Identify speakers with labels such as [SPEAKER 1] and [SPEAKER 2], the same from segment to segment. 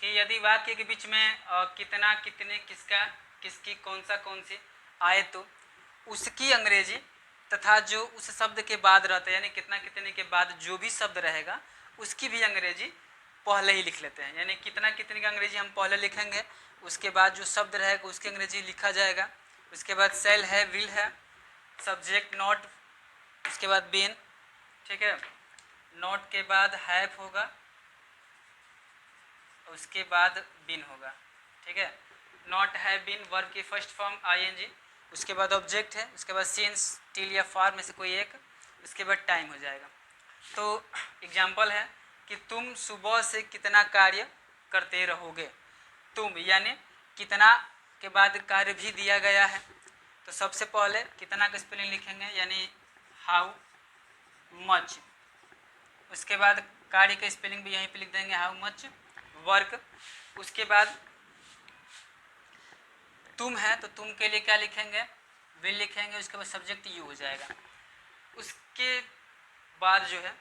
[SPEAKER 1] कि यदि वाक्य के बीच में कितना, कितने, किसका, किसकी, कौन सा, कौन सी आए तो उसकी अंग्रेजी तथा जो उस शब्द के बाद रहता है यानी कितना, कितने के बाद जो भी शब्द रहेगा उसकी भी अंग्रेजी पहले ही लिख लेते हैं। यानी कितना, कितने का अंग्रेजी हम पहले लिखेंगे, उसके बाद जो शब्द रहेगा उसकी अंग्रेजी लिखा जाएगा। उसके बाद सेल है, विल है, सब्जेक्ट नॉट, उसके बाद बीन, ठीक है, नॉट के बाद हैव होगा, उसके बाद बीन होगा, ठीक है, नॉट हैव बीन वर्ब की फर्स्ट फॉर्म आईएनजी, उसके बाद ऑब्जेक्ट है, उसके बाद सिंस, टिल या फॉर में से कोई एक, उसके बाद टाइम हो जाएगा। तो एग्जाम्पल है कि तुम सुबह से कितना कार्य करते रहोगे। तुम यानी कितना के बाद कार्य भी दिया गया है, तो सबसे पहले कितना का स्पेलिंग लिखेंगे यानी हाउ मच, उसके बाद कार्य का स्पेलिंग भी यहीं पे लिख देंगे हाउ मच, वर्क, उसके बाद तुम है तो तुम के लिए क्या लिखेंगे, विल लिखेंगे, उसके बाद सब्जेक्ट यू हो जाएगा। उसके बाद जो है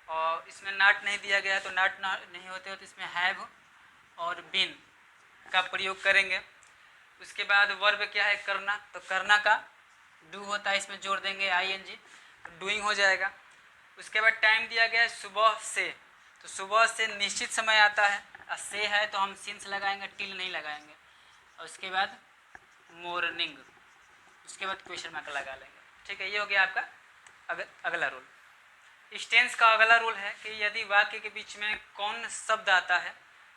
[SPEAKER 1] और इसमें नाट नहीं दिया गया तो नाट नहीं होते हो तो इसमें हैव और बीन का प्रयोग करेंगे। उसके बाद वर्ब क्या है, करना, तो करना का डू होता है, इसमें जोड़ देंगे आईएनजी, डूइंग हो जाएगा। उसके बाद टाइम दिया गया है सुबह से, तो सुबह से निश्चित समय आता है, से है तो हम सिंस लगाएंगे, टिल नहीं लगाएंगे। और उसके बाद मॉर्निंग, उसके बाद क्वेश्चन मार्क लगा लेंगे, ठीक है। ये हो गया आपका अगला रूल। टेंस का अगला रूल है कि यदि वाक्य के बीच में कौन शब्द आता है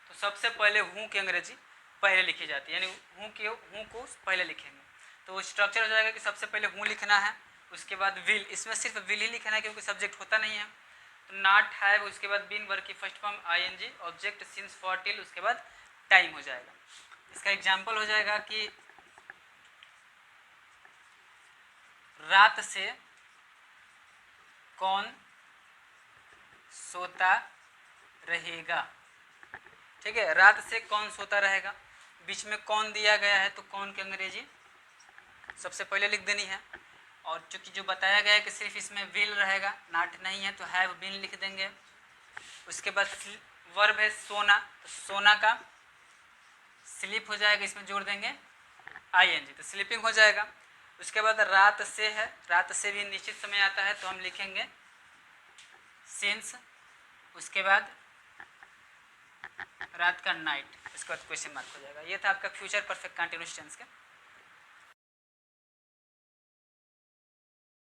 [SPEAKER 1] तो सबसे पहले हूँ की अंग्रेजी पहले लिखी जाती है, यानी हूँ को पहले लिखेंगे। तो स्ट्रक्चर हो जाएगा कि सबसे पहले हूँ लिखना है, उसके बाद विल, इसमें सिर्फ विल ही लिखना है क्योंकि सब्जेक्ट होता नहीं है, तो नॉट हैव, उसके बाद बीन वर्ब की first form ING, object since for till, उसके बाद टाइम हो जाएगा। इसका एग्जाम्पल हो जाएगा कि रात से कौन सोता रहेगा, ठीक है, रात से कौन सोता रहेगा, बीच में कौन दिया गया है तो कौन की अंग्रेजी सबसे पहले लिख देनी है। और चूंकि जो बताया गया है कि सिर्फ इसमें विल रहेगा, नॉट नहीं है, तो हैव बीन लिख देंगे। उसके बाद वर्ब है सोना, तो सोना का स्लीप हो जाएगा, इसमें जोड़ देंगे आईएनजी, तो स्लीपिंग हो जाएगा। उसके बाद रात से है, रात से भी निश्चित समय आता है तो हम लिखेंगे सिंस, उसके बाद रात का नाइट, इसके बाद क्वेश्चन मार्क हो जाएगा। ये था आपका फ्यूचर परफेक्ट कंटिन्यूअस टेंस का